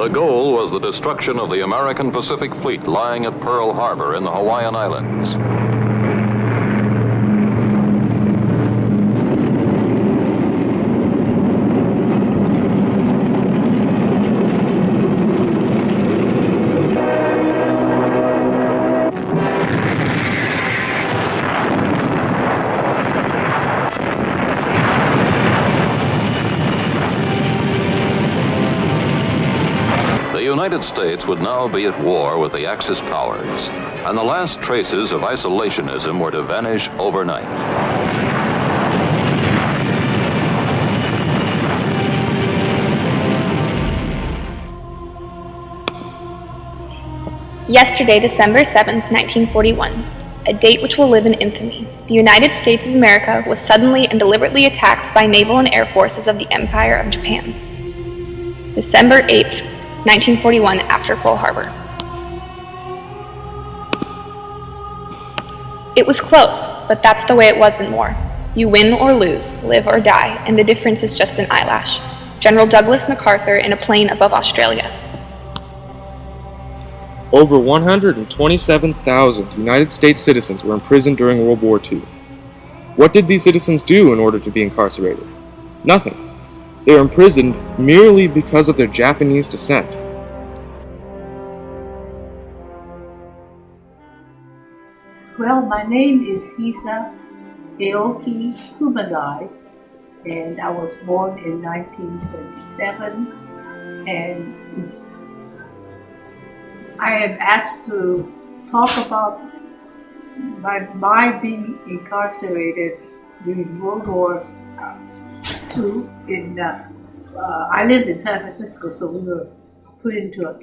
The goal was the destruction of the American Pacific Fleet lying at Pearl Harbor in the Hawaiian Islands. The United States would now be at war with the Axis powers, and the last traces of isolationism were to vanish overnight. Yesterday, December 7th, 1941, a date which will live in infamy, the United States of America was suddenly and deliberately attacked by naval and air forces of the Empire of Japan. December 8th, 1941, after Pearl Harbor. It was close, but that's the way it was in war. You win or lose, live or die, and the difference is just an eyelash. General Douglas MacArthur in a plane above Australia. Over 127,000 United States citizens were imprisoned during World War II. What did these citizens do in order to be incarcerated? Nothing. They were imprisoned merely because of their Japanese descent. Well, my name is Hisa Aoki Kumanai, and I was born in 1927, and I am asked to talk about my being incarcerated during World War II. I lived in San Francisco, so we were put into a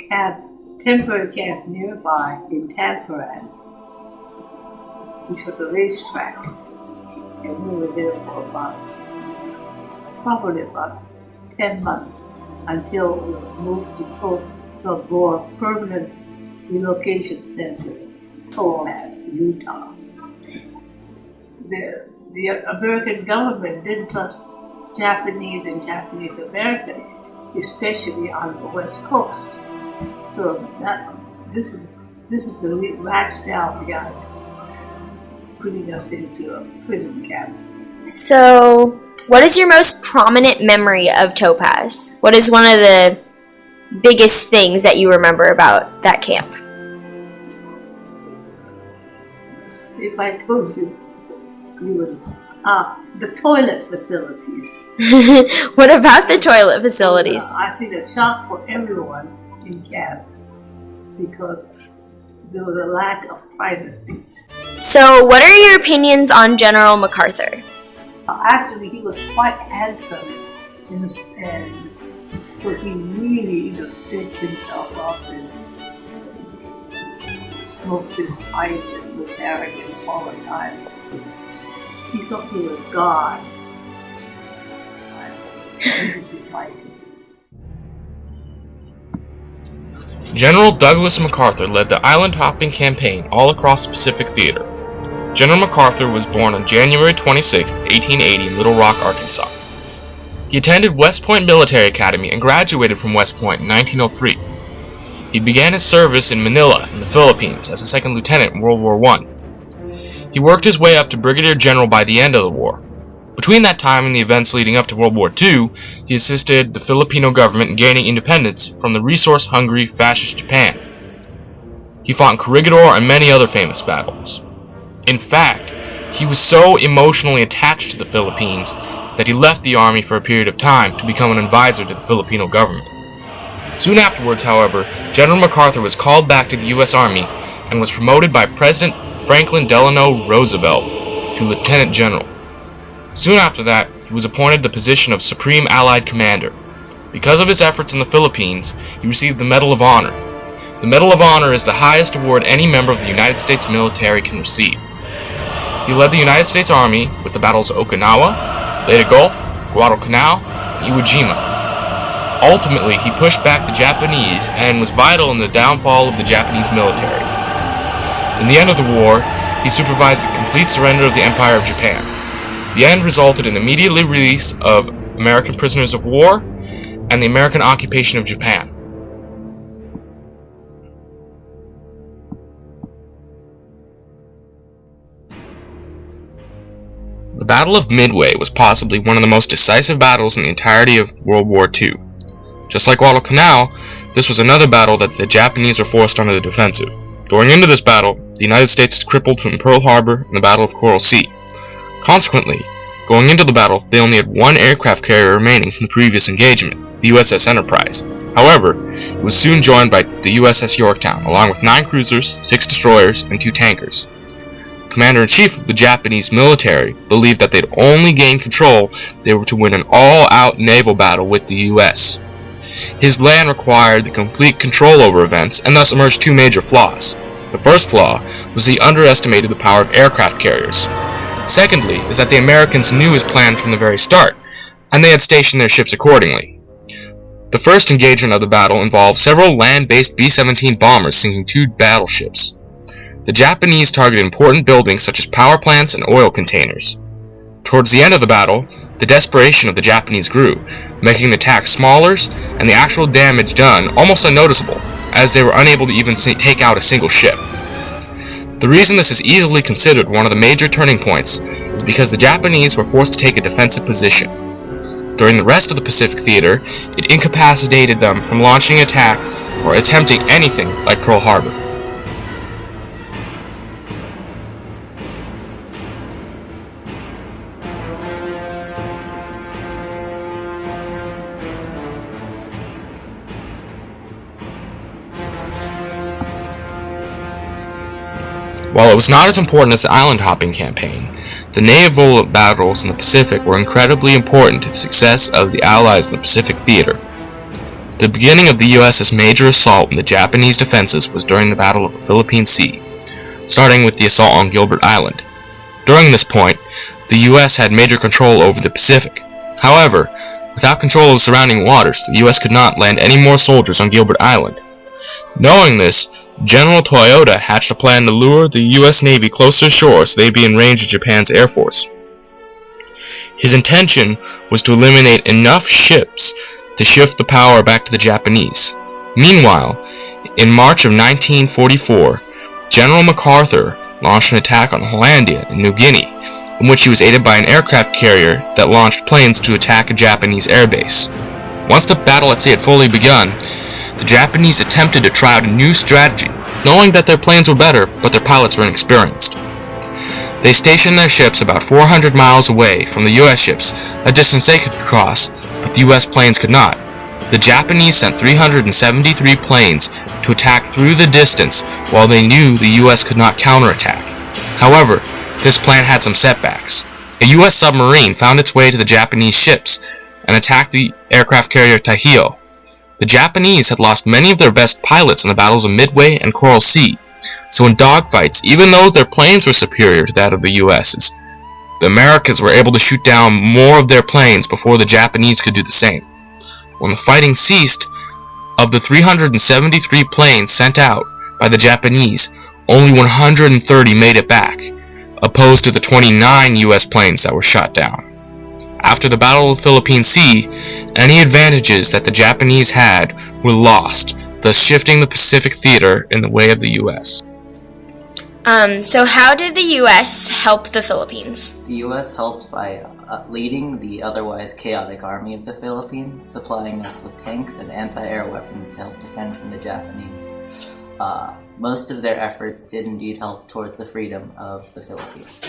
temporary camp nearby in Tanforan, which was a racetrack, and we were there for probably about 10 months until we were moved to a more permanent relocation center, Topaz, Utah. The American government didn't trust Japanese and Japanese Americans, especially on the West Coast. So this is the rationale behind putting us into a prison camp. So, what is your most prominent memory of Topaz? What is one of the biggest things that you remember about that camp? If I told you, you would. The toilet facilities. What about the toilet facilities? I think a shock for everyone in camp because there was a lack of privacy. So, what are your opinions on General MacArthur? Actually, he was quite handsome, and so he really, stretched himself up and smoked his pipe and looked arrogant all the time. He thought he was God. General Douglas MacArthur led the island-hopping campaign all across the Pacific Theater. General MacArthur was born on January 26, 1880 in Little Rock, Arkansas. He attended West Point Military Academy and graduated from West Point in 1903. He began his service in Manila in the Philippines as a second lieutenant in World War I. He worked his way up to brigadier general by the end of the war. Between that time and the events leading up to World War II, he assisted the Filipino government in gaining independence from the resource-hungry fascist Japan. He fought in Corregidor and many other famous battles. In fact, he was so emotionally attached to the Philippines that he left the army for a period of time to become an advisor to the Filipino government. Soon afterwards, however, General MacArthur was called back to the U.S. Army and was promoted by President Franklin Delano Roosevelt to Lieutenant General. Soon after that, he was appointed the position of Supreme Allied Commander. Because of his efforts in the Philippines, he received the Medal of Honor. The Medal of Honor is the highest award any member of the United States military can receive. He led the United States Army with the battles of Okinawa, Leyte Gulf, Guadalcanal, and Iwo Jima. Ultimately, he pushed back the Japanese and was vital in the downfall of the Japanese military. In the end of the war, he supervised the complete surrender of the Empire of Japan. The end resulted in immediate release of American prisoners of war and the American occupation of Japan. Battle of Midway was possibly one of the most decisive battles in the entirety of World War II. Just like Guadalcanal, this was another battle that the Japanese were forced onto the defensive. Going into this battle, the United States was crippled from Pearl Harbor and the Battle of Coral Sea. Consequently, going into the battle, they only had one aircraft carrier remaining from the previous engagement, the USS Enterprise. However, it was soon joined by the USS Yorktown, along with 9 cruisers, 6 destroyers, and 2 tankers. The Commander-in-Chief of the Japanese military believed that they'd only gain control if they were to win an all-out naval battle with the US. His plan required the complete control over events, and thus emerged 2 major flaws. The first flaw was he underestimated the power of aircraft carriers. Secondly, is that the Americans knew his plan from the very start, and they had stationed their ships accordingly. The first engagement of the battle involved several land-based B-17 bombers sinking 2 battleships. The Japanese targeted important buildings such as power plants and oil containers. Towards the end of the battle, the desperation of the Japanese grew, making the attack smaller and the actual damage done almost unnoticeable, as they were unable to even take out a single ship. The reason this is easily considered one of the major turning points is because the Japanese were forced to take a defensive position. During the rest of the Pacific Theater, it incapacitated them from launching an attack or attempting anything like Pearl Harbor. While it was not as important as the island hopping campaign, the naval battles in the Pacific were incredibly important to the success of the Allies in the Pacific Theater. The beginning of the US's major assault on the Japanese defenses was during the Battle of the Philippine Sea, starting with the assault on Gilbert Island. During this point, the US had major control over the Pacific. However, without control of surrounding waters, the US could not land any more soldiers on Gilbert Island. Knowing this, General Toyota hatched a plan to lure the US Navy closer ashore so they'd be in range of Japan's Air Force. His intention was to eliminate enough ships to shift the power back to the Japanese. Meanwhile, in March of 1944, General MacArthur launched an attack on Hollandia in New Guinea, in which he was aided by an aircraft carrier that launched planes to attack a Japanese airbase. Once the battle at sea had fully begun, the Japanese attempted to try out a new strategy, knowing that their planes were better, but their pilots were inexperienced. They stationed their ships about 400 miles away from the US ships, a distance they could cross, but the US planes could not. The Japanese sent 373 planes to attack through the distance, while they knew the US could not counterattack. However, this plan had some setbacks. A US submarine found its way to the Japanese ships and attacked the aircraft carrier Taihio. The Japanese had lost many of their best pilots in the battles of Midway and Coral Sea, so in dogfights, even though their planes were superior to that of the US's, the Americans were able to shoot down more of their planes before the Japanese could do the same. When the fighting ceased, of the 373 planes sent out by the Japanese, only 130 made it back, opposed to the 29 US planes that were shot down. After the Battle of the Philippine Sea, any advantages that the Japanese had were lost, thus shifting the Pacific Theater in the way of the US. So how did the US help the Philippines? The US helped by leading the otherwise chaotic army of the Philippines, supplying us with tanks and anti-air weapons to help defend from the Japanese. Most of their efforts did indeed help towards the freedom of the Philippines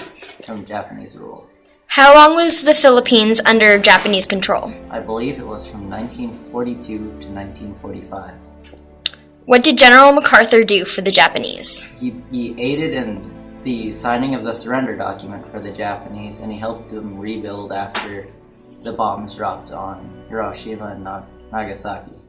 from Japanese rule. How long was the Philippines under Japanese control? I believe it was from 1942 to 1945. What did General MacArthur do for the Japanese? He aided in the signing of the surrender document for the Japanese, and he helped them rebuild after the bombs dropped on Hiroshima and Nagasaki.